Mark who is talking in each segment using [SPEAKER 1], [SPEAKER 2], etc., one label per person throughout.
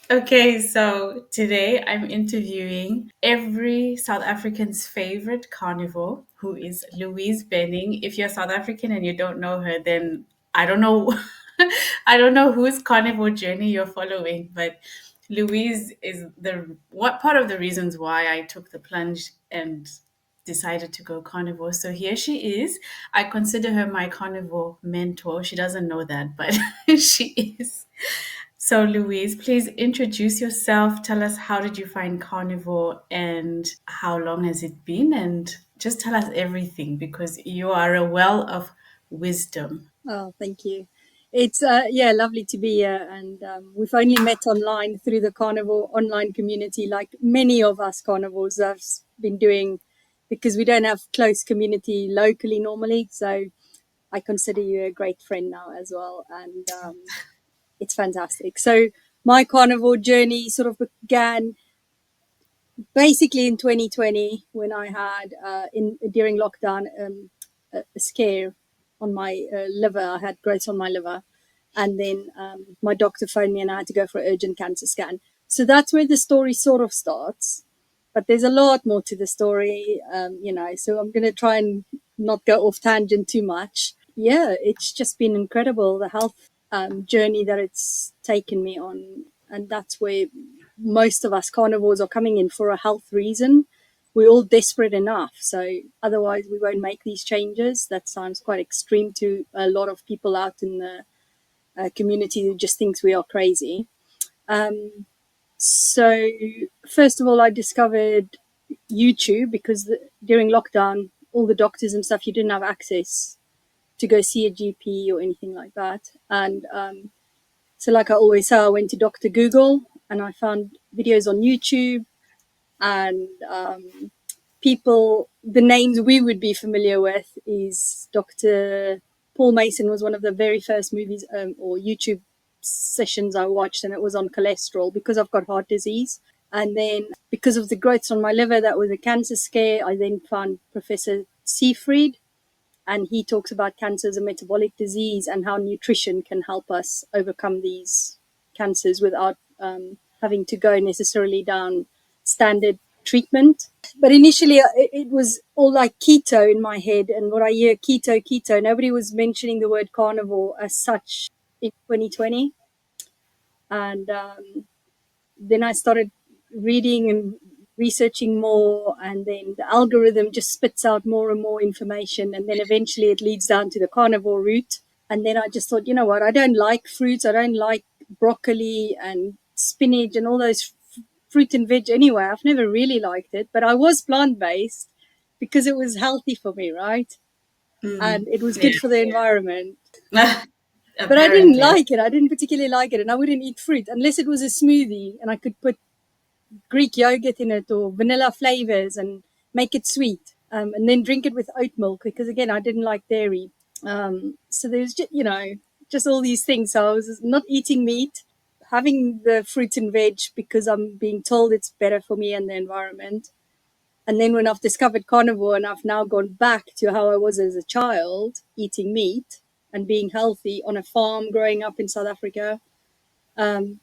[SPEAKER 1] Okay, so today I'm interviewing every South African's favorite carnivore, who is Louise Benning. If you're South African and you don't know her, then I don't know, I don't know whose carnivore journey you're following, but Louise is the what part of the reasons why I took the plunge and decided to go carnivore. So here she is. I consider her my carnivore mentor. She doesn't know that, but she is. So, Louise, please introduce yourself. Tell us, how did you find carnivore and how long has it been? And just tell us everything, because you are a well of wisdom.
[SPEAKER 2] Oh, thank you. It's lovely to be here, and we've only met online through the carnivore online community, like many of us carnivores have been doing, because we don't have close community locally normally. So I consider you a great friend now as well, and it's fantastic. So my carnivore journey sort of began basically in 2020 when I had in during lockdown a scare on my liver. I had growths on my liver, and then my doctor phoned me and I had to go for an urgent cancer scan. So that's where the story sort of starts. But there's a lot more to the story, so I'm going to try and not go off tangent too much. Yeah, it's just been incredible, the health journey that it's taken me on. And that's where most of us carnivores are coming in for a health reason. We're all desperate enough. So otherwise, we won't make these changes. That sounds quite extreme to a lot of people out in the community who just thinks we are crazy. So first of all, I discovered YouTube because during lockdown, all the doctors and stuff, you didn't have access to go see a GP or anything like that. And so, like I always say, I went to Dr. Google and I found videos on YouTube and people, the names we would be familiar with is Dr. Paul Mason was one of the very first movies or YouTube sessions I watched, and it was on cholesterol because I've got heart disease. And then because of the growths on my liver, that was a cancer scare. I then found Professor Seafried, and he talks about cancer as a metabolic disease and how nutrition can help us overcome these cancers without having to go necessarily down standard treatment. But initially, it was all like keto in my head. And what I hear, keto, keto, nobody was mentioning the word carnivore as such in 2020. And then I started reading and researching more, and then the algorithm just spits out more and more information, and then eventually it leads down to the carnivore route. And then I just thought, you know what, I don't like fruits, I don't like broccoli and spinach and all those fruit and veg anyway. I've never really liked it, but I was plant-based because it was healthy for me, right? And it was
[SPEAKER 1] Yeah,
[SPEAKER 2] good for the environment. But I didn't
[SPEAKER 1] apparently.
[SPEAKER 2] like it. I didn't particularly like it, and I wouldn't eat fruit unless it was a smoothie and I could put Greek yogurt in it or vanilla flavors and make it sweet, and then drink it with oat milk because again I didn't like dairy. So there's just just all these things. So I was not eating meat, having the fruit and veg because I'm being told it's better for me and the environment. And then when I've discovered carnivore and I've now gone back to how I was as a child, eating meat and being healthy on a farm growing up in South Africa, um,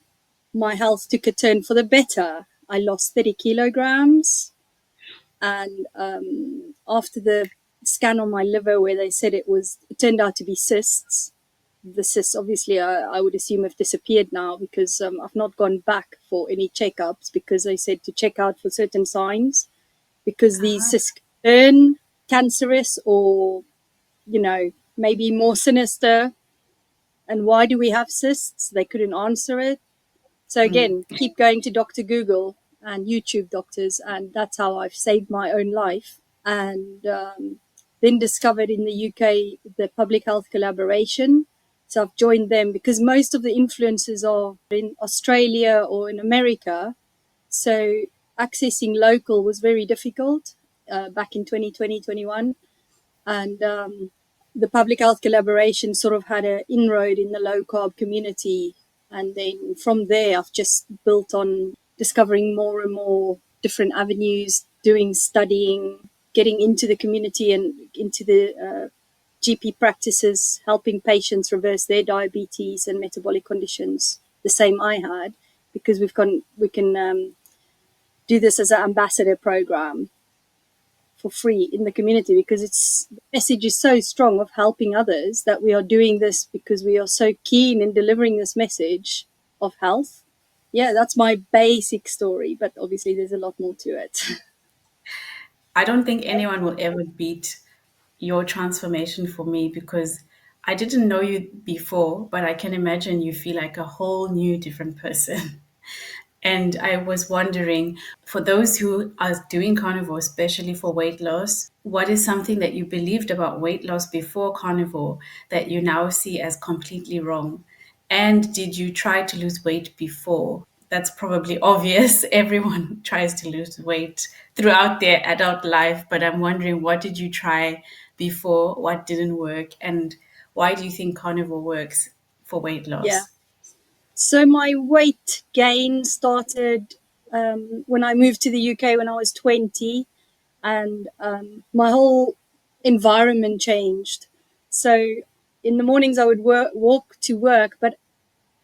[SPEAKER 2] my health took a turn for the better. I lost 30 kilograms. And after the scan on my liver, where they said it turned out to be cysts. The cysts, obviously, I would assume have disappeared now because I've not gone back for any checkups because they said to check out for certain signs because these
[SPEAKER 1] Ah,
[SPEAKER 2] cysts turn cancerous or, maybe more sinister. And why do we have cysts? They couldn't answer it. So again, keep going to Dr. Google and YouTube doctors, and that's how I've saved my own life. And then discovered in the UK the Public Health Collaboration. So I've joined them because most of the influencers are in Australia or in America. So accessing local was very difficult back in 2020, 21. And the public health collaboration sort of had an inroad in the low carb community. And then from there, I've just built on discovering more and more different avenues, doing studying, getting into the community and into the GP practices, helping patients reverse their diabetes and metabolic conditions. the same I had, because we can do this as an ambassador program for free in the community, because it's the message is so strong of helping others, that we are doing this because we are so keen in delivering this message of health. Yeah, that's my basic story, but obviously there's a lot more to it.
[SPEAKER 1] I don't think anyone will ever beat your transformation for me, because I didn't know you before, but I can imagine you feel like a whole new different person. And I was wondering, for those who are doing carnivore, especially for weight loss, what is something that you believed about weight loss before carnivore that you now see as completely wrong? And did you try to lose weight before? That's probably obvious. Everyone tries to lose weight throughout their adult life, but I'm wondering, what did you try before? What didn't work? And why do you think carnivore works for weight
[SPEAKER 2] Yeah.
[SPEAKER 1] loss?
[SPEAKER 2] So my weight gain started when I moved to the UK when I was 20, and my whole environment changed. So in the mornings I would walk to work, but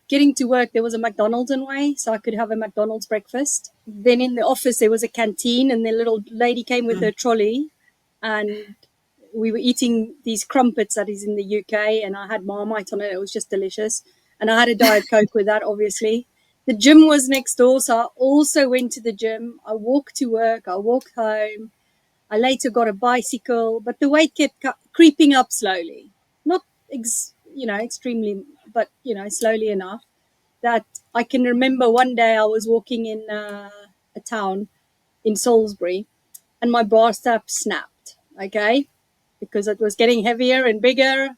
[SPEAKER 2] getting to work there was a McDonald's in way, so I could have a McDonald's breakfast. Then in the office there was a canteen, and the little lady came with her trolley, and we were eating these crumpets that is in the UK, and I had Marmite on it. It was just delicious. And I had a Diet Coke with that, obviously. The gym was next door, so I also went to the gym. I walked to work, I walked home. I later got a bicycle, but the weight kept creeping up slowly. Not, extremely, but, slowly enough that I can remember one day I was walking in a town in Salisbury, and my bra strap snapped, okay, because it was getting heavier and bigger.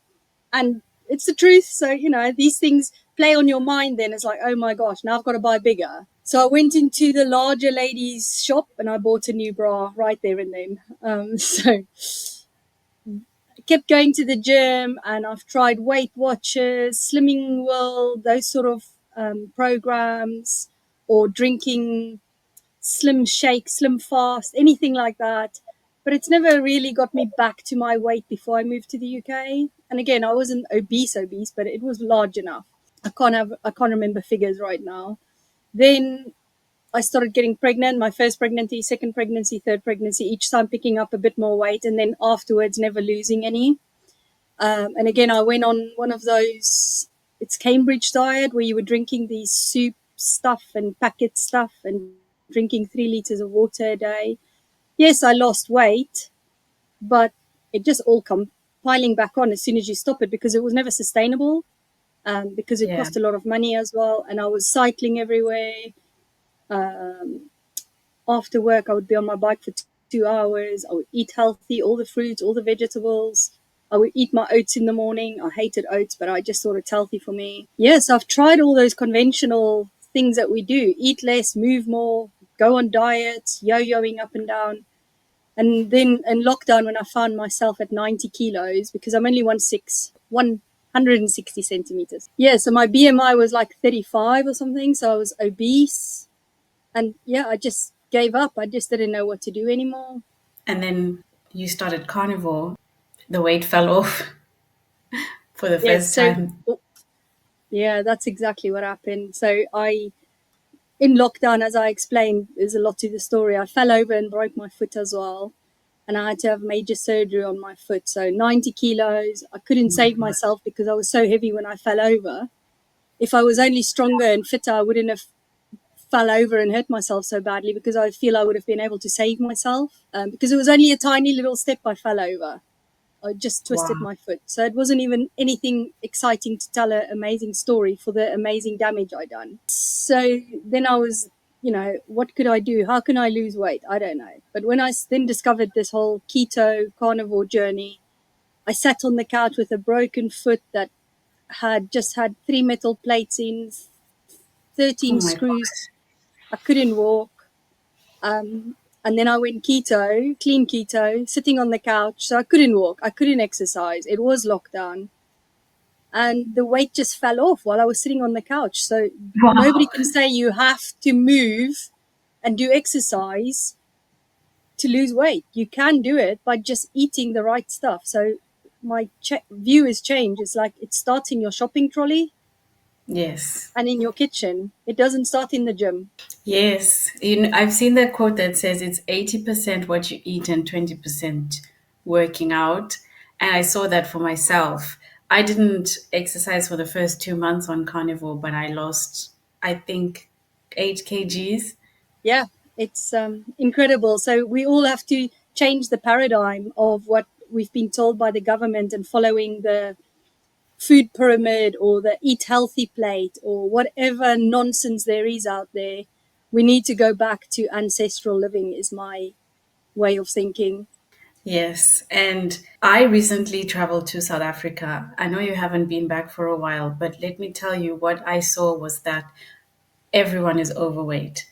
[SPEAKER 2] And it's the truth. So, these things play on your mind then. It's like, oh my gosh, now I've got to buy bigger. So I went into the larger ladies' shop and I bought a new bra right there and then. So I kept going to the gym, and I've tried Weight Watchers, Slimming World, those sort of programs, or drinking slim shake, slim fast, anything like that. But it's never really got me back to my weight before I moved to the UK. And again, I wasn't obese, but it was large enough. I can't remember figures right now. Then I started getting pregnant, my first pregnancy, second pregnancy, third pregnancy, each time picking up a bit more weight, and then afterwards never losing any. And again, I went on one of those, it's Cambridge diet, where you were drinking these soup stuff and packet stuff and drinking 3 liters of water a day. Yes, I lost weight, but it just all come piling back on as soon as you stop it, because it was never sustainable, because it
[SPEAKER 1] Yeah.
[SPEAKER 2] cost a lot of money as well. And I was cycling everywhere. Um, After work, I would be on my bike for 2 hours. I would eat healthy, all the fruits, all the vegetables. I would eat my oats in the morning. I hated oats, but I just thought it's healthy for me. Yes, I've tried all those conventional things that we do: eat less, move more, go on diets, yo-yoing up and down. And then in lockdown, when I found myself at 90 kilos, because I'm only 160 centimeters. Yeah, so my BMI was like 35 or something. So I was obese. And yeah, I just gave up. I just didn't know what to do anymore.
[SPEAKER 1] And then you started carnivore, the weight fell off for the
[SPEAKER 2] Yes,
[SPEAKER 1] first
[SPEAKER 2] so
[SPEAKER 1] time.
[SPEAKER 2] yeah, that's exactly what happened. So in lockdown, as I explained, there's a lot to the story. I fell over and broke my foot as well, and I had to have major surgery on my foot. So 90 kilos. I couldn't
[SPEAKER 1] Oh my
[SPEAKER 2] save
[SPEAKER 1] God.
[SPEAKER 2] myself because I was so heavy when I fell over. If I was only stronger and fitter, I wouldn't have fell over and hurt myself so badly, because I feel I would have been able to save myself, because it was only a tiny little step I fell over. I just twisted
[SPEAKER 1] Wow.
[SPEAKER 2] my foot. So it wasn't even anything exciting to tell an amazing story for the amazing damage I done. So then I was, what could I do? How can I lose weight? I don't know. But when I then discovered this whole keto carnivore journey, I sat on the couch with a broken foot that had just had 3 metal plates in,
[SPEAKER 1] Oh
[SPEAKER 2] 13
[SPEAKER 1] my God.
[SPEAKER 2] screws. I couldn't walk. And then I went keto, clean keto, sitting on the couch. So I couldn't walk. I couldn't exercise. It was lockdown. And the weight just fell off while I was sitting on the couch. So nobody
[SPEAKER 1] Wow.
[SPEAKER 2] can say you have to move and do exercise to lose weight. You can do it by just eating the right stuff. So my view has changed. It's like it starts in your shopping trolley.
[SPEAKER 1] Yes.
[SPEAKER 2] and in your kitchen. It doesn't start in the gym.
[SPEAKER 1] Yes. I've seen that quote that says it's 80% what you eat and 20% working out. And I saw that for myself. I didn't exercise for the first 2 months on carnivore, but I lost, I think, 8 kgs.
[SPEAKER 2] Yeah, it's incredible. So we all have to change the paradigm of what we've been told by the government and following the food pyramid or the eat healthy plate or whatever nonsense there is out there. We need to go back to ancestral living, is my way of thinking.
[SPEAKER 1] Yes. And I recently traveled to South Africa. I know you haven't been back for a while, but let me tell you what I saw was that everyone is overweight.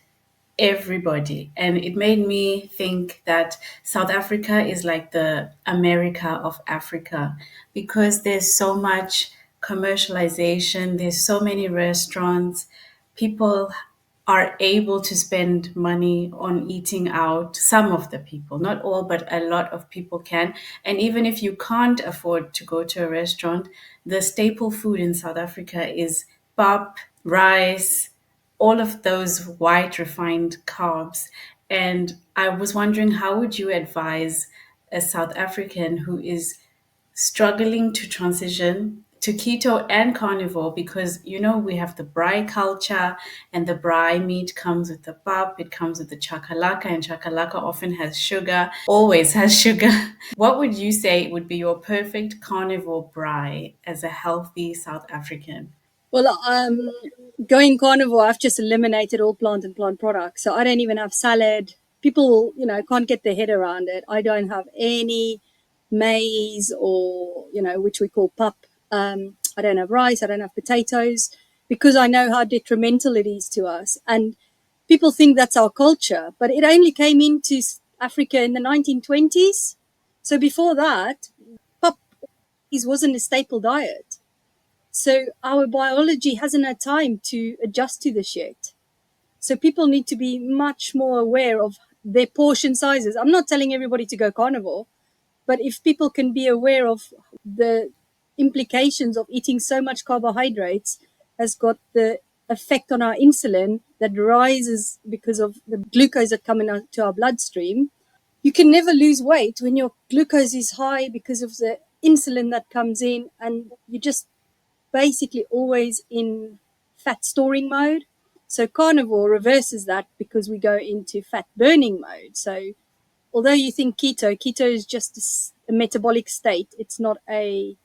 [SPEAKER 1] Everybody. And it made me think that South Africa is like the America of Africa because there's so much commercialization, there's so many restaurants, people are able to spend money on eating out. Some of the people, not all, but a lot of people can. And even if you can't afford to go to a restaurant, the staple food in South Africa is pap, rice, all of those white refined carbs. And I was wondering, how would you advise a South African who is struggling to transition to keto and carnivore? Because we have the braai culture, and the braai meat comes with the pap, it comes with the chakalaka, and chakalaka often has sugar, always has sugar. What would you say would be your perfect carnivore braai as a healthy South African?
[SPEAKER 2] Well, going carnivore, I've just eliminated all plant and plant products. So I don't even have salad. People, can't get their head around it. I don't have any maize or, which we call pup. I don't have rice. I don't have potatoes because I know how detrimental it is to us. And people think that's our culture, but it only came into Africa in the 1920s. So before that, pup wasn't a staple diet. So our biology hasn't had time to adjust to this yet. So people need to be much more aware of their portion sizes. I'm not telling everybody to go carnivore, but if people can be aware of the implications of eating so much carbohydrates has got the effect on our insulin that rises because of the glucose that come into our bloodstream. You can never lose weight when your glucose is high because of the insulin that comes in, and you just basically always in fat storing mode. So carnivore reverses that because we go into fat burning mode. So although you think keto is just a metabolic state, it's not a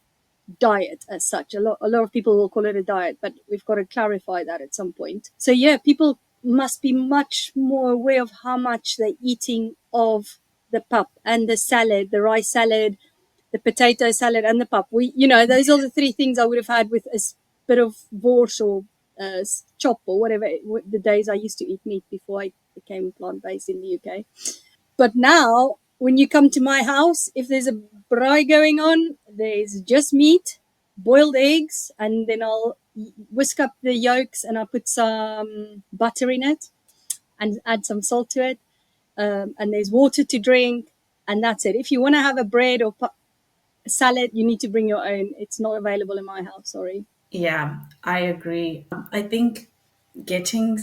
[SPEAKER 2] diet as such. A lot of people will call it a diet, but we've got to clarify that at some point. So yeah, people must be much more aware of how much they're eating of the pap and the salad, the rice salad, the potato salad, and the pap. Those are the three things I would have had with a bit of borscht or chop or whatever. The days I used to eat meat before I became plant based in the UK. But now, when you come to my house, if there's a braai going on, there's just meat, boiled eggs, and then I'll whisk up the yolks and I'll put some butter in it and add some salt to it. And there's water to drink, and that's it. If you want to have a bread or salad, you need to bring your own. It's not available in my house, sorry.
[SPEAKER 1] Yeah, I agree. I think getting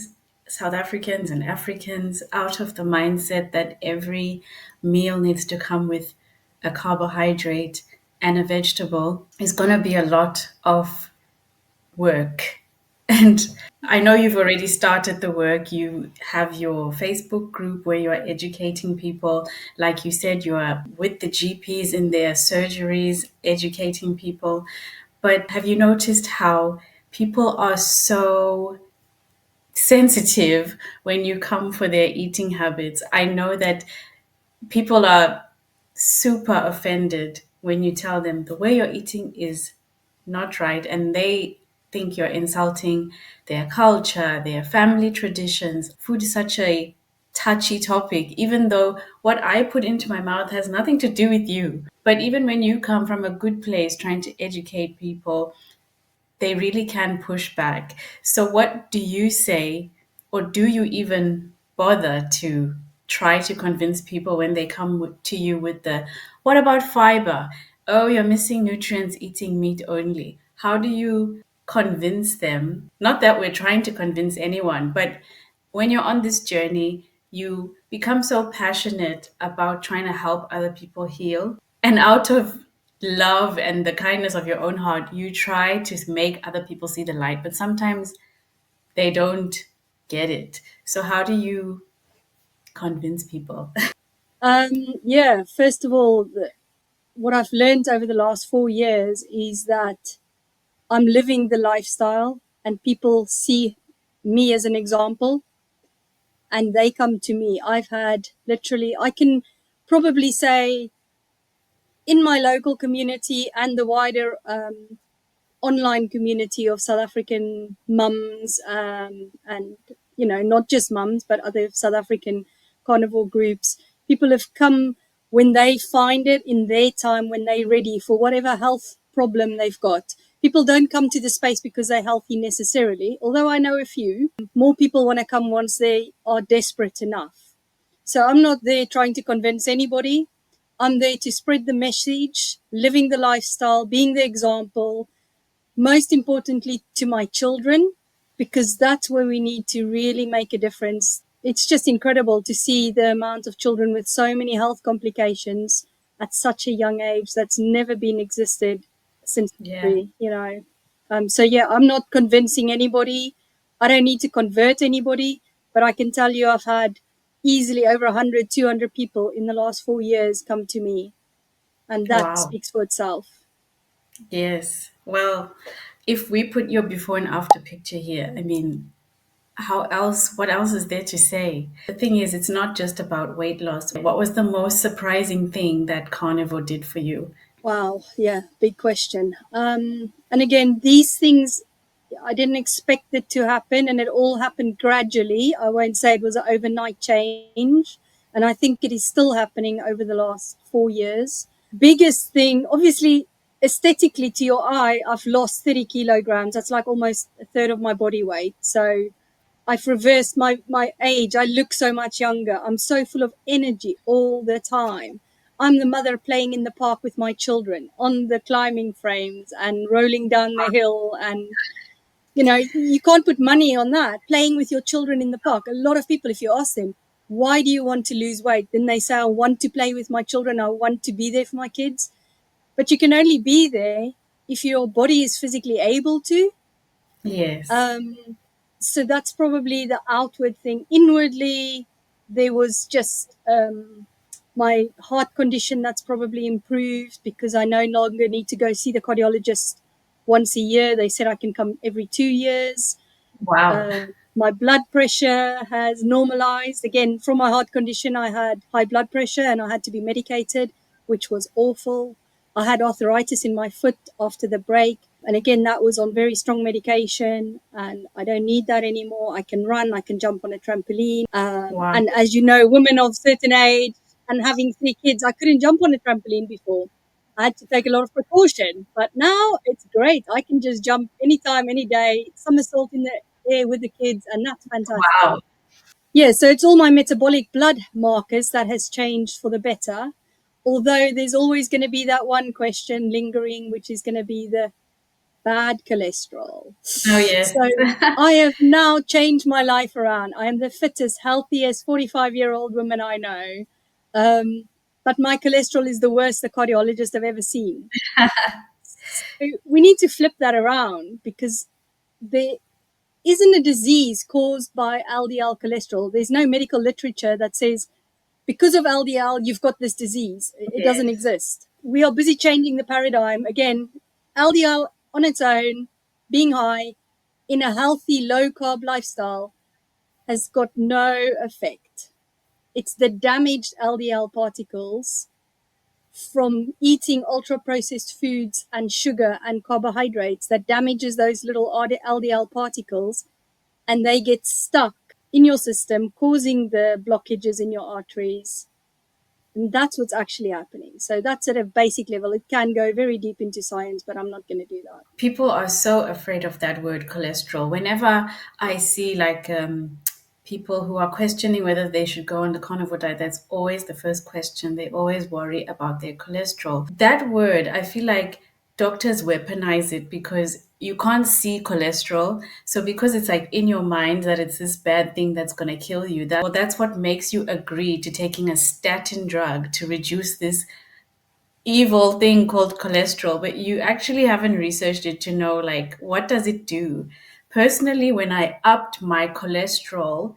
[SPEAKER 1] South Africans and Africans out of the mindset that every meal needs to come with a carbohydrate and a vegetable is going to be a lot of work. And I know you've already started the work. You have your Facebook group where you're educating people. Like you said, you are with the GPs in their surgeries, educating people. But have you noticed how people are so sensitive when you come for their eating habits? I know that people are super offended when you tell them the way you're eating is not right, and they think you're insulting their culture, their family traditions. Food is such a touchy topic, even though what I put into my mouth has nothing to do with you. But even when you come from a good place trying to educate people, they really can push back. So, what do you say, or do you even bother to try to convince people when they come to you with the, what about fiber? Oh, you're missing nutrients eating meat only. How do you convince them? Not that we're trying to convince anyone, but when you're on this journey, you become so passionate about trying to help other people heal. And out of love and the kindness of your own heart, you try to make other people see the light, but sometimes they don't get it. So, how do you convince people?
[SPEAKER 2] Yeah, first of all, what I've learned over the last 4 years is that I'm living the lifestyle and people see me as an example and they come to me. I've had literally, I can probably say in my local community and the wider online community of South African mums, and not just mums but other South African carnivore groups. People have come when they find it in their time, when they're ready for whatever health problem they've got. People don't come to the space because they're healthy necessarily, although I know a few. More people want to come once they are desperate enough. So I'm not there trying to convince anybody. I'm there to spread the message, living the lifestyle, being the example, most importantly to my children, because that's where we need to really make a difference. It's just incredible to see the amount of children with so many health complications at such a young age that's never been existed since
[SPEAKER 1] Yeah.
[SPEAKER 2] history. So yeah, I'm not convincing anybody. I don't need to convert anybody, but I can tell you I've had easily over 100, 200 people in the last 4 years come to me, and that
[SPEAKER 1] Wow.
[SPEAKER 2] speaks for itself.
[SPEAKER 1] Yes. Well, if we put your before and after picture here, I mean, what else is there to say? The thing is, it's not just about weight loss. What was the most surprising thing that carnivore did for you?
[SPEAKER 2] Wow, yeah, big question. And again, these things, I didn't expect it to happen, and it all happened gradually. I won't say it was an overnight change, and I think it is still happening over the last 4 years. Biggest thing, obviously, aesthetically to your eye, I've lost 30 kilograms. That's like almost a third of my body weight. So I've reversed my age. I look so much younger. I'm so full of energy all the time. I'm the mother playing in the park with my children on the climbing frames and rolling down the hill. And, you can't put money on that. Playing with your children in the park. A lot of people, if you ask them, why do you want to lose weight? Then they say, I want to play with my children. I want to be there for my kids. But you can only be there if your body is physically able to.
[SPEAKER 1] Yes.
[SPEAKER 2] Um, so that's probably the outward thing. Inwardly, there was just my heart condition that's probably improved because I no longer need to go see the cardiologist once a year. They said I can come every 2 years.
[SPEAKER 1] Wow.
[SPEAKER 2] Uh, my blood pressure has normalized. Again, from my heart condition, I had high blood pressure and I had to be medicated, which was awful. I had arthritis in my foot after the break. And again, that was on very strong medication. And I don't need that anymore. I can run, I can jump on a trampoline.
[SPEAKER 1] Wow.
[SPEAKER 2] And as you know, women of certain age and having 3 kids, I couldn't jump on a trampoline before. I had to take a lot of precaution, but now it's great. I can just jump anytime, any day, somersault in the air with the kids, and that's fantastic.
[SPEAKER 1] Wow.
[SPEAKER 2] Yeah, so it's all my metabolic blood markers that has changed for the better. Although there's always going to be that one question lingering, which is going to be the bad cholesterol.
[SPEAKER 1] Oh, yes.
[SPEAKER 2] So I have now changed my life around. I am the fittest, healthiest 45-year-old woman I know. But my cholesterol is the worst the cardiologist I've ever seen. So we need to flip that around because there isn't a disease caused by LDL cholesterol. There's no medical literature that says because of LDL, you've got this disease. It doesn't
[SPEAKER 1] Yes.
[SPEAKER 2] exist. We are busy changing the paradigm. Again, LDL on its own, being high in a healthy, low carb lifestyle, has got no effect. It's the damaged LDL particles from eating ultra processed foods and sugar and carbohydrates that damages those little LDL particles, and they get stuck in your system, causing the blockages in your arteries. And that's what's actually happening. So that's at a basic level. It can go very deep into science, but I'm not going to do that.
[SPEAKER 1] People are so afraid of that word cholesterol. Whenever I see like people who are questioning whether they should go on the carnivore diet, that's always the first question. They always worry about their cholesterol. That word, I feel like doctors weaponize it because you can't see cholesterol. So because it's like in your mind that it's this bad thing that's going to kill you, that's what makes you agree to taking a statin drug to reduce this evil thing called cholesterol, but you actually haven't researched it to know like what does it do. Personally, when I upped my cholesterol,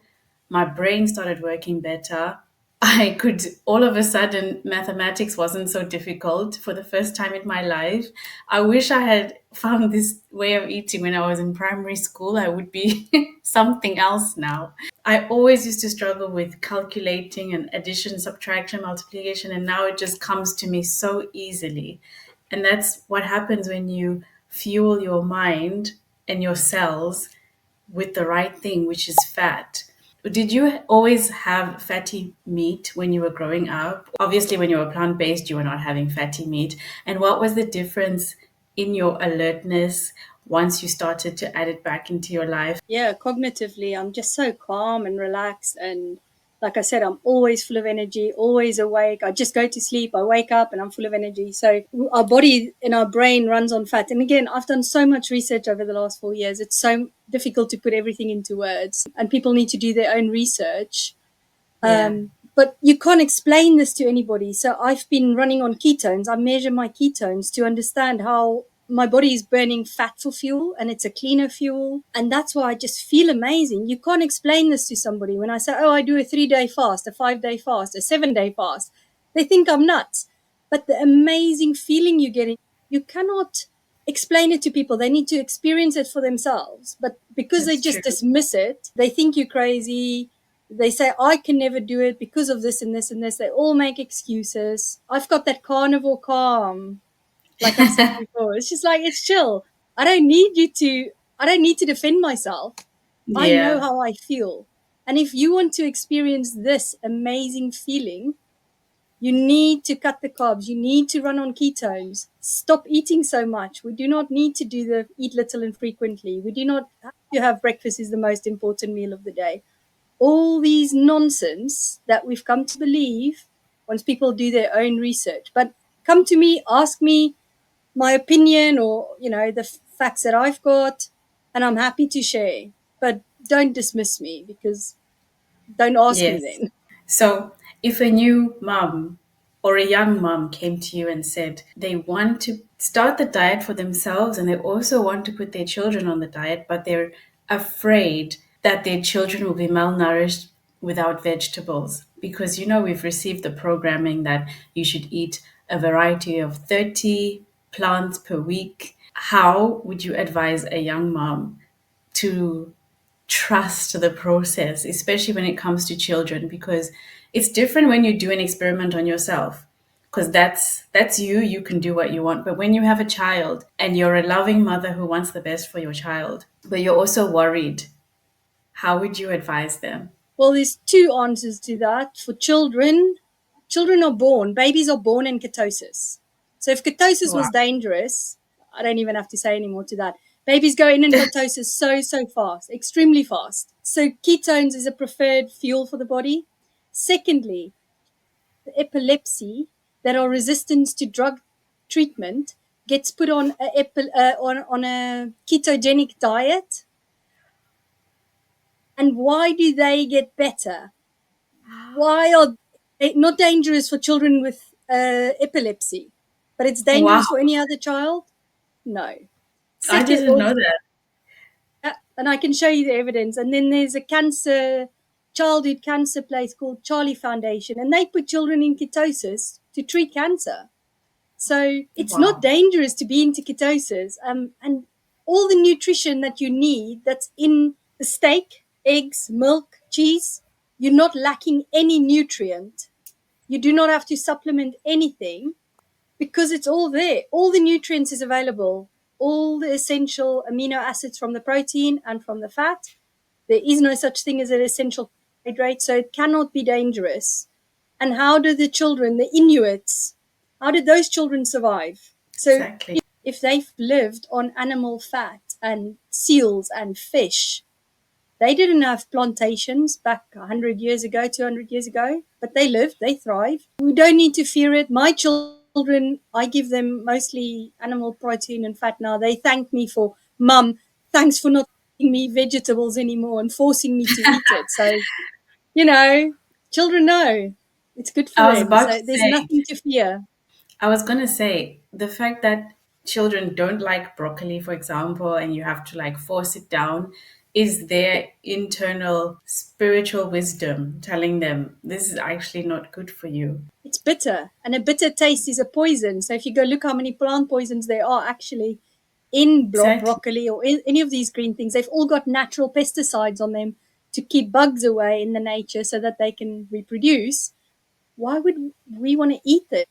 [SPEAKER 1] my brain started working better. I could all of a sudden mathematics wasn't so difficult for the first time in my life. I wish I had found this way of eating when I was in primary school. I would be something else now. I always used to struggle with calculating and addition, subtraction, multiplication, and now it just comes to me so easily. And that's what happens when you fuel your mind and your cells with the right thing, which is fat. Did you always have fatty meat when you were growing up? Obviously, when you were plant based, you were not having fatty meat. And what was the difference in your alertness once you started to add it back into your life?
[SPEAKER 2] Yeah, cognitively, I'm just so calm and relaxed. And like I said, I'm always full of energy, always awake. I just go to sleep, I wake up, and I'm full of energy. So our body and our brain runs on fat. And again, I've done so much research over the last 4 years. It's so difficult to put everything into words, and people need to do their own research.
[SPEAKER 1] Yeah,
[SPEAKER 2] But you can't explain this to anybody. So I've been running on ketones. I measure my ketones to understand how my body is burning fat for fuel, and it's a cleaner fuel. And that's why I just feel amazing. You can't explain this to somebody. When I say, oh, I do a 3-day fast, a 5-day fast, a 7-day fast, they think I'm nuts. But the amazing feeling you get, you cannot explain it to people. They need to experience it for themselves. But because they
[SPEAKER 1] that's
[SPEAKER 2] just
[SPEAKER 1] true.
[SPEAKER 2] dismiss it, they think you're crazy. They say, I can never do it because of this and this and this. They all make excuses. I've got that carnivore calm, like I've said before. It's just like, it's chill. I don't need to defend myself. I know
[SPEAKER 1] Yeah.
[SPEAKER 2] how I feel. And if you want to experience this amazing feeling, you need to cut the carbs. You need to run on ketones. Stop eating so much. We do not need to do the eat little and frequently. We do not have to have breakfast is the most important meal of the day. All these nonsense that we've come to believe once people do their own research. But come to me, ask me my opinion or, the facts that I've got, and I'm happy to share. But don't dismiss me, because don't ask me
[SPEAKER 1] Yes.
[SPEAKER 2] then.
[SPEAKER 1] So, if a new mom or a young mom came to you and said they want to start the diet for themselves and they also want to put their children on the diet, but they're afraid that their children will be malnourished without vegetables, because we've received the programming that you should eat a variety of 30 plants per week. How would you advise a young mom to trust the process, especially when it comes to children, because it's different when you do an experiment on yourself. Because that's you, you can do what you want. But when you have a child and you're a loving mother who wants the best for your child, but you're also worried, how would you advise them?
[SPEAKER 2] Well, there's two answers to that. For children, babies are born in ketosis. So if ketosis
[SPEAKER 1] Wow.
[SPEAKER 2] was dangerous, I don't even have to say any more to that. Babies go in ketosis so fast, extremely fast. So ketones is a preferred fuel for the body. Secondly, the epilepsy that are resistant to drug treatment gets put on a ketogenic diet. And why do they get better? Why are they not dangerous for children with epilepsy, but it's
[SPEAKER 1] Wow.
[SPEAKER 2] dangerous for any other child? No.
[SPEAKER 1] I
[SPEAKER 2] Second,
[SPEAKER 1] didn't know that.
[SPEAKER 2] and I can show you the evidence. And then there's a childhood cancer place called Charlie Foundation, and they put children in ketosis to treat cancer. So it's not
[SPEAKER 1] Wow.
[SPEAKER 2] dangerous to be into ketosis. And all the nutrition that you need that's in the steak, eggs, milk, cheese, you're not lacking any nutrient. You do not have to supplement anything, because it's all there. All the nutrients is available. All the essential amino acids from the protein and from the fat. There is no such thing as an essential carbohydrate, so it cannot be dangerous. And how do the children, the Inuits, how did those children survive? So
[SPEAKER 1] Exactly.
[SPEAKER 2] if they've lived on animal fat and seals and fish, they didn't have plantations back 100 years ago, 200 years ago, but they lived, they thrived. We don't need to fear it. My children, I give them mostly animal protein and fat now. They thank me for Mum, thanks for not eating me vegetables anymore and forcing me to eat it. So, you know, children know it's good for
[SPEAKER 1] I was
[SPEAKER 2] them.
[SPEAKER 1] about to
[SPEAKER 2] So there's
[SPEAKER 1] say,
[SPEAKER 2] nothing to fear.
[SPEAKER 1] I was going to say the fact that children don't like broccoli, for example, and you have to like force it down is their internal spiritual wisdom telling them this is actually not good for you.
[SPEAKER 2] It's bitter, and a bitter taste is a poison. So if you go look how many plant poisons there are actually in
[SPEAKER 1] Exactly.
[SPEAKER 2] broccoli or in any of these green things, they've all got natural pesticides on them to keep bugs away in the nature so that they can reproduce. Why would we want to eat it?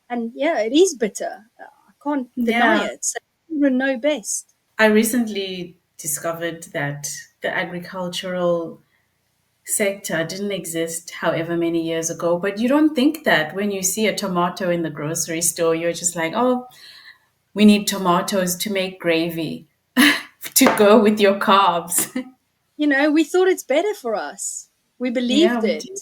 [SPEAKER 2] And yeah, it is bitter. I can't deny
[SPEAKER 1] Yeah.
[SPEAKER 2] it. So children know best.
[SPEAKER 1] I recently discovered that the agricultural sector didn't exist however many years ago, but you don't think that when you see a tomato in the grocery store, you're just like, oh, we need tomatoes to make gravy to go with your carbs.
[SPEAKER 2] We thought it's better for us. We
[SPEAKER 1] Yeah,
[SPEAKER 2] believed
[SPEAKER 1] we do.
[SPEAKER 2] it.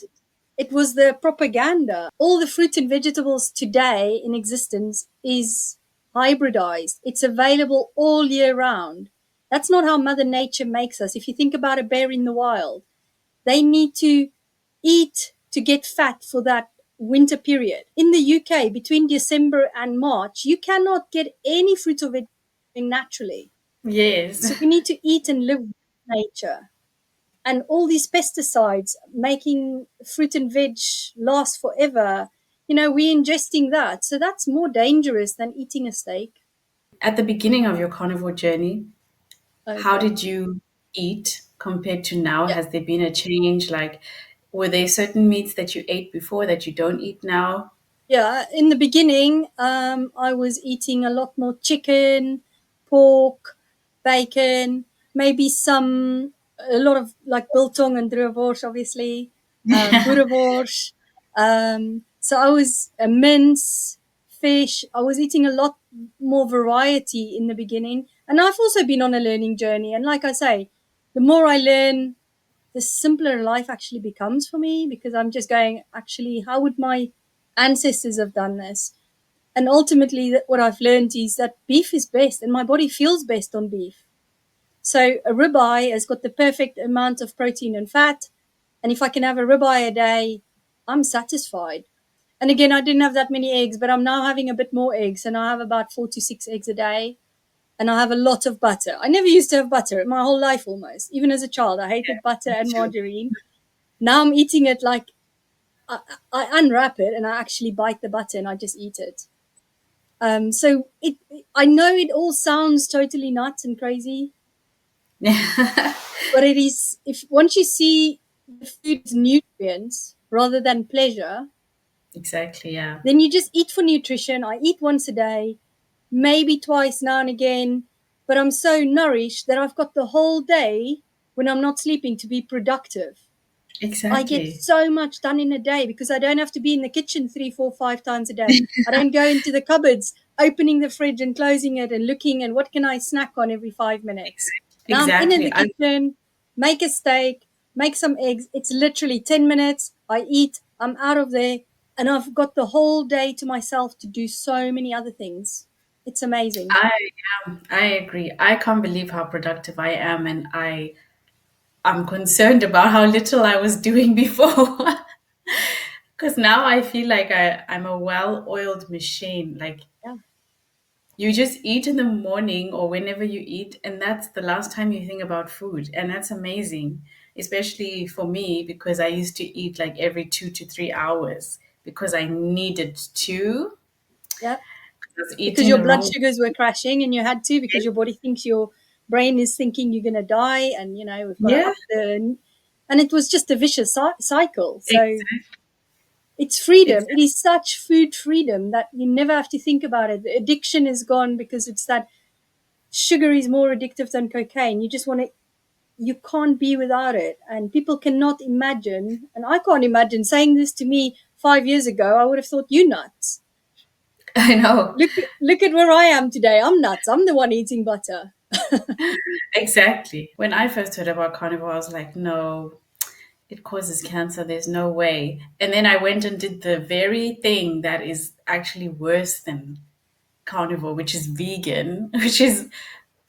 [SPEAKER 2] It was the propaganda. All the fruit and vegetables today in existence is hybridized. It's available all year round. That's not how Mother Nature makes us. If you think about a bear in the wild, they need to eat to get fat for that winter period. In the UK, between December and March, you cannot get any fruit or vegetable naturally.
[SPEAKER 1] Yes.
[SPEAKER 2] So we need to eat and live with nature. And all these pesticides making fruit and veg last forever, we're ingesting that. So that's more dangerous than eating a steak.
[SPEAKER 1] At the beginning of your carnivore journey, how
[SPEAKER 2] Okay.
[SPEAKER 1] did you eat compared to now?
[SPEAKER 2] Yeah.
[SPEAKER 1] Has there been a change? Like, were there certain meats that you ate before that you don't eat now?
[SPEAKER 2] Yeah. In the beginning, I was eating a lot more chicken, pork, bacon, maybe a lot of like biltong and druivorst, obviously, boerewors. So I was mince, fish. I was eating a lot more variety in the beginning. And I've also been on a learning journey. And like I say, the more I learn, the simpler life actually becomes for me because I'm just going, actually, how would my ancestors have done this? And ultimately, what I've learned is that beef is best and my body feels best on beef. So a ribeye has got the perfect amount of protein and fat. And if I can have a ribeye a day, I'm satisfied. And again, I didn't have that many eggs, but I'm now having a bit more eggs. And I have about 4 to 6 eggs a day. And I have a lot of butter. I never used to have butter my whole life almost. Even as a child, I hated butter
[SPEAKER 1] Me
[SPEAKER 2] and
[SPEAKER 1] too.
[SPEAKER 2] margarine. Now I'm eating it like I unwrap it and I actually bite the butter and I just eat it. So I know it all sounds totally nuts and crazy, but it is. If once you see the food's nutrients rather than pleasure,
[SPEAKER 1] Exactly, yeah.
[SPEAKER 2] then you just eat for nutrition. I eat once a day, maybe twice now and again, but I'm so nourished that I've got the whole day when I'm not sleeping to be productive. I get
[SPEAKER 1] Exactly.
[SPEAKER 2] so much done in a day because I don't have to be in the kitchen 3, 4, 5 times a day. I don't go into the cupboards, opening the fridge and closing it and looking and what can I snack on every 5 minutes. Now I'm in
[SPEAKER 1] Exactly.
[SPEAKER 2] the kitchen, make a steak, make some eggs. It's literally 10 minutes. I eat, I'm out of there, and I've got the whole day to myself to do so many other things. It's amazing.
[SPEAKER 1] I I agree. I can't believe how productive I am, and I'm concerned about how little I was doing before. Because now I feel like I'm a well-oiled machine. Like
[SPEAKER 2] Yeah.
[SPEAKER 1] you just eat in the morning or whenever you eat, and that's the last time you think about food. And that's amazing, especially for me, because I used to eat like every 2 to 3 hours because I needed to.
[SPEAKER 2] Yeah.
[SPEAKER 1] I was
[SPEAKER 2] Because
[SPEAKER 1] eating
[SPEAKER 2] your
[SPEAKER 1] the
[SPEAKER 2] blood
[SPEAKER 1] wrong.
[SPEAKER 2] sugars were crashing and you had to because your body thinks your brain is thinking you're going to die and we've got to
[SPEAKER 1] Yeah,
[SPEAKER 2] up the and it was just a vicious cycle. So
[SPEAKER 1] exactly.
[SPEAKER 2] it's freedom. It is such food freedom that you never have to think about it. The addiction is gone because it's that sugar is more addictive than cocaine. You just want to, you can't be without it, and people cannot imagine, and I can't imagine saying this to me 5 years ago. I would have thought you nuts.
[SPEAKER 1] I know.
[SPEAKER 2] Look at where I am today. I'm nuts. I'm the one eating butter.
[SPEAKER 1] Exactly. When I first heard about carnivore, I was like, no, it causes cancer. There's no way. And then I went and did the very thing that is actually worse than carnivore, which is vegan, which is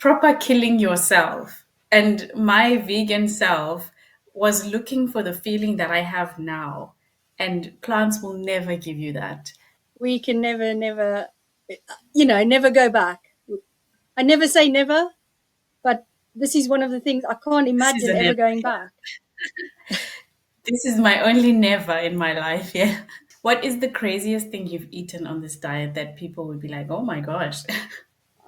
[SPEAKER 1] proper killing yourself. And my vegan self was looking for the feeling that I have now. And plants will never give you that.
[SPEAKER 2] We can never, never go back. I never say never, but this is one of the things I can't
[SPEAKER 1] This is
[SPEAKER 2] imagine
[SPEAKER 1] a
[SPEAKER 2] ever
[SPEAKER 1] never.
[SPEAKER 2] going back.
[SPEAKER 1] This is my only never in my life. Yeah. What is the craziest thing you've eaten on this diet that people would be like, oh my gosh?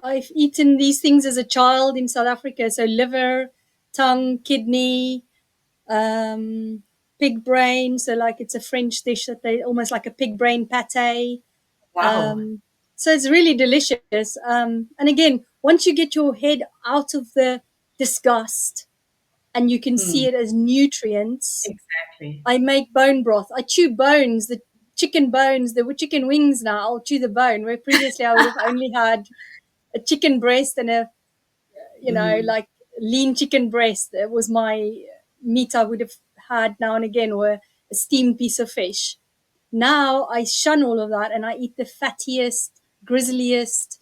[SPEAKER 2] I've eaten these things as a child in South Africa. So liver, tongue, kidney, um, pig brain. So like it's a French dish that they almost like a pig brain pate.
[SPEAKER 1] Wow.
[SPEAKER 2] So it's really delicious. And again, once you get your head out of the disgust and you can see
[SPEAKER 1] Hmm.
[SPEAKER 2] it as nutrients,
[SPEAKER 1] Exactly.
[SPEAKER 2] I make bone broth. I chew bones, the chicken bones, the chicken wings now. I'll chew the bone, where previously I would have only had a chicken breast and a,
[SPEAKER 1] Mm.
[SPEAKER 2] like lean chicken breast. That was my meat I would have had now and again, or a steamed piece of fish. Now I shun all of that and I eat the fattiest, grisliest,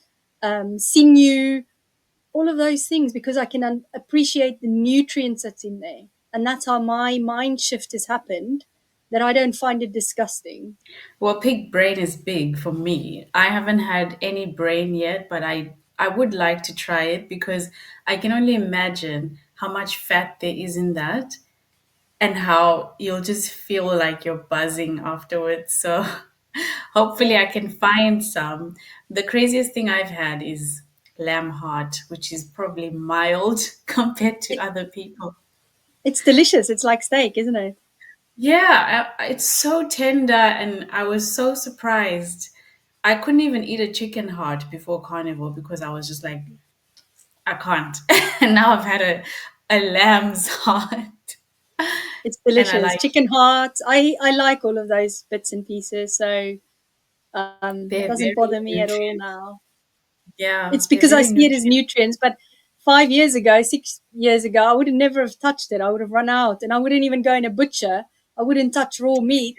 [SPEAKER 2] sinew, all of those things because I can appreciate the nutrients that's in there. And that's how my mind shift has happened, that I don't find it disgusting.
[SPEAKER 1] Well, pig brain is big for me. I haven't had any brain yet, but I would like to try it because I can only imagine how much fat there is in that and how you'll just feel like you're buzzing afterwards. So hopefully
[SPEAKER 2] Yeah,
[SPEAKER 1] I can find some. The craziest thing I've had is lamb heart, which is probably mild compared to
[SPEAKER 2] it,
[SPEAKER 1] other people.
[SPEAKER 2] it's delicious. It's like steak, isn't it?
[SPEAKER 1] Yeah, it's so tender, and I was so surprised. I couldn't even eat a chicken heart before carnivore because I was just like, I can't. And now I've had a lamb's heart,
[SPEAKER 2] It's
[SPEAKER 1] and I
[SPEAKER 2] delicious.
[SPEAKER 1] like
[SPEAKER 2] Chicken heart. I like all of those bits and pieces. So
[SPEAKER 1] they're
[SPEAKER 2] doesn't
[SPEAKER 1] very
[SPEAKER 2] bother me at all
[SPEAKER 1] nutrient.
[SPEAKER 2] now.
[SPEAKER 1] Yeah,
[SPEAKER 2] It's
[SPEAKER 1] they're
[SPEAKER 2] because I
[SPEAKER 1] very
[SPEAKER 2] see it as
[SPEAKER 1] nutrient.
[SPEAKER 2] nutrients. But 5 years ago, 6 years ago, I would have never have touched it. I would have run out, and I wouldn't even go in a butcher. I wouldn't touch raw meat.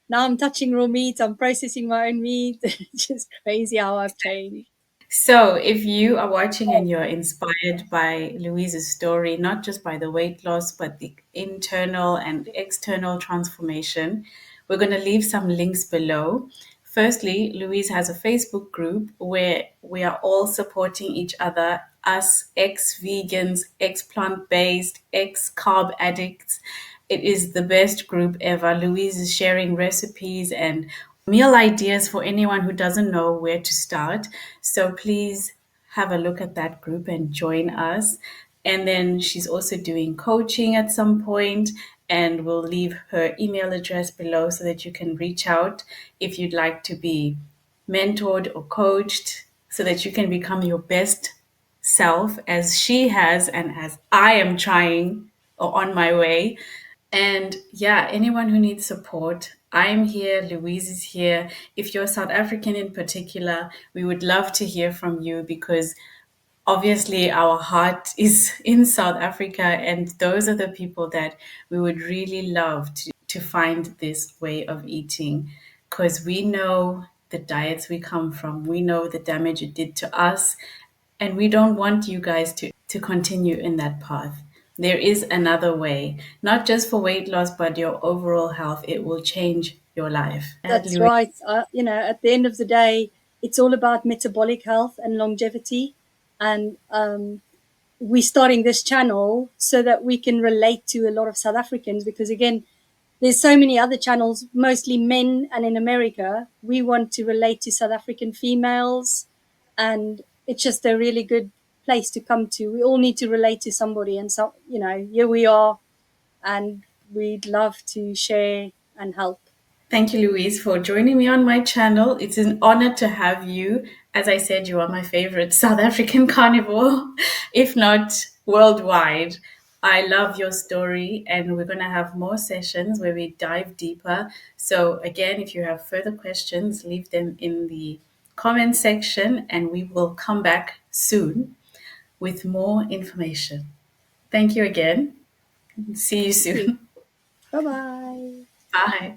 [SPEAKER 2] Now I'm touching raw meat. I'm processing my own meat. It's just crazy how I've changed.
[SPEAKER 1] So, if you are watching and you're inspired by Louise's story, not just by the weight loss, but the internal and external transformation, we're going to leave some links below. Firstly, Louise has a Facebook group where we are all supporting each other, us ex vegans, ex plant based, ex carb addicts. It is the best group ever. Louise is sharing recipes and meal ideas for anyone who doesn't know where to start. So please have a look at that group and join us. And then she's also doing coaching at some point, and we'll leave her email address below so that you can reach out if you'd like to be mentored or coached so that you can become your best self as she has and as I am trying or on my way. And yeah, anyone who needs support, I'm here, Louise is here. If you're South African in particular, we would love to hear from you because obviously our heart is in South Africa, and those are the people that we would really love to find this way of eating because we know the diets we come from, we know the damage it did to us, and we don't want you guys to continue in that path. There is another way, not just for weight loss, but your overall health. It will change your life.
[SPEAKER 2] That's right. At the end of the day, it's all about metabolic health and longevity. And we're starting this channel so that we can relate to a lot of South Africans because, again, there's so many other channels, mostly men, and in America, we want to relate to South African females, and it's just a really good place to come to. We all need to relate to somebody, and so here we are, and we'd love to share and help.
[SPEAKER 1] Thank you, Louise, for joining me on my channel. It's an honor to have you. As I said, you are my favorite South African carnivore, if not worldwide. I love your story, and we're going to have more sessions where we dive deeper. So, again, if you have further questions, leave them in the comment section, and we will come back soon with more information. Thank you again. See you
[SPEAKER 2] Thank you.
[SPEAKER 1] soon.
[SPEAKER 2] Bye bye.
[SPEAKER 1] Bye.